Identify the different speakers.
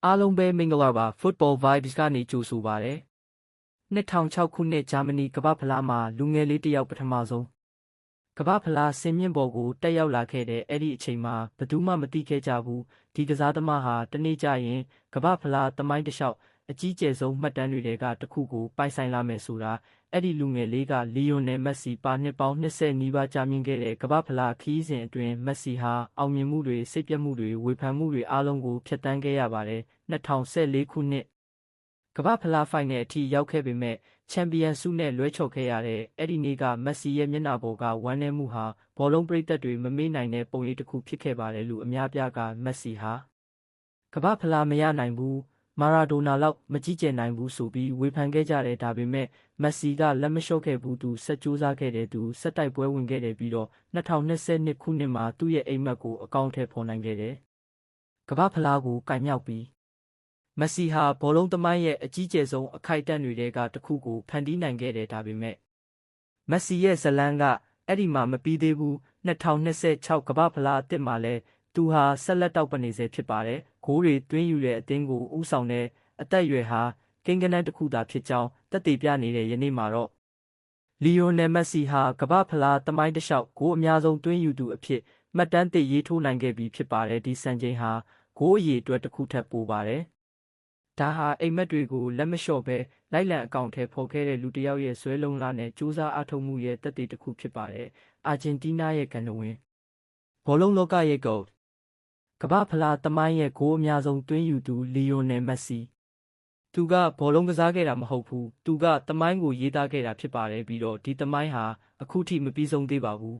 Speaker 1: အားလုံးပဲမင်္ဂလာပါ Football Vibes ကနေကြိုဆိုပါရစေ။2006ခုနှစ်ဂျာမနီကမ္ဘာ့ဖလားမှာလူငယ်လေးတစ်ယောက်ပထမဆုံးကမ္ဘာ့ဖလားဆင်မြင့်ပေါ်ကိုတက်ရောက်လာခဲ့တဲ့အဲ့ဒီအချိန်မှာဘယ်သူမှမသိခဲ့ကြဘူး။ဒီကစားသမားဟာတနေ့ကျရင်ကမ္ဘာ့ဖလားသမိုင်းတစ်လျှောက်အကြီးကျယ်ဆုံးမှတ်တမ်းတွေကတစ်ခုကိုပိုင်ဆိုင်လာမယ်ဆိုတာအဲ့ဒီလူငယ်လေးကလီယိုနယ်မက်ဆီပါနှစ်ပေါင်း20နီးပါးကြာမြင့်ခဲ့တဲ့ကမ္ဘာ့ဖလားခရီးစဉ်အတွင်းမက်ဆီဟာအောင်မြင်မှုတွေစိတ်ပြတ်မှုတွေဝေဖန်မှုတွေအားလုံးကိုဖျက်ဆီးခဲ့ရပါတယ်2014ခုနှစ်ကမ္ဘာ့ဖလားဖိုင်နယ်အထိရောက်ခဲ့ပေမဲ့ချန်ပီယံဆုနဲ့လွဲချော်ခဲ့ရတဲ့အဲ့ဒီနေ့ကမက်ဆီရဲ့မျက်နှာပေါ်ကဝမ်းနည်းမှုဟာဘောလုံးပရိသတ်တွေမမေ့နိုင်တဲ့ပုံရိပ်တစ်ခုဖြစ်ခဲ့ပါတယ်လို့အများပြားကမက်ဆီဟာကမ္ဘာ့ဖလားမရနိုင်ဘူးမာရာဒိုနာလောက်မကြီးကျယ်နိုင်ဘူးဆိုပြီးဝေဖန်ခဲ့ကြတယ်ဒါပေမဲ့မက်ဆီကလက်မလျှော့ခဲ့ဘူးသူဆက်ကြိုးစားခဲ့တယ်သူဆက်တိုက်ပွဲဝင်ခဲ့တယ်ပြီးတော့2022ခုနှစ်မှာသူ့ရဲ့အိမ်မက်ကိုအကောင့်ထဲပေါ်နိုင်ခဲ့တယ်ကမ္ဘာ့ဖလားကိုကင်မြောက်ပြီးမက်ဆီဟာဘောလုံးသမိုင်းရဲ့အကြီးကျယ်ဆုံးအခိုက်အတန့်တွေကတစ်ခုကိုဖန်တီးနိုင်ခဲ့တယ်ဒါပေမဲ့မက်ဆီရဲ့ဇလန်းကအဲ့ဒီမှာမပြီးသေးဘူး2026ကမ္ဘာ့ဖလားအသစ်မှာလဲသူဟာဆက်လက်တောက်ပနေစေဖြစ်ပါတယ်ဂိုးတွေတွင်းယူတဲ့အသင်းကိုဥဆောင်တဲ့အသက်အရွယ်ဟာကိန်းဂဏန်းတစ်ခုသာဖြစ်ကြောင်းသက်သေပြနေတဲ့ယနေ့မှာတော့လီယိုနယ်မက်ဆီဟာကမ္ဘာ့ဖလားသမိုင်းတစ်လျှောက်ဂိုးအများဆုံးတွင်းယူသူအဖြစ်မှတ်တမ်းသစ်ရေးထိုးနိုင်ခဲ့ပြီဖြစ်ပါတယ်ဒီစံချိန်ဟာဂိုးအရေအတွက်တစ်ခုထက်ပိုပါတယ်ဒါဟာအိမ်မက်တွေကိုလက်မလျှော့ပဲလိုက်လံအကောင့်ထဲပေါ်ခဲ့တဲ့လူတစ်ယောက်ရဲ့ဇွဲလုံးလားနဲ့စူးစမ်းအားထုတ်မှုရဲ့သက်သေတစ်ခုဖြစ်ပါတယ်အာဂျင်တီးနားရဲ့ကန်တဝင်းဘောလုံးလောကရဲ့ဂိုးကမ္ဘာ့ဖလားသမိုင်းရဲ့ဂိုးအများဆုံးတွင်းယူသူလီယိုနယ်မက်ဆီသူကဘောလုံးကစားခဲ့တာမဟုတ်ဘူးသူကသမိုင်းကိုရေးသားခဲ့တာဖြစ်ပါတယ်ပြီးတော့ဒီသမိုင်းဟာအခုထိမပြီးဆုံးသေးပါဘူး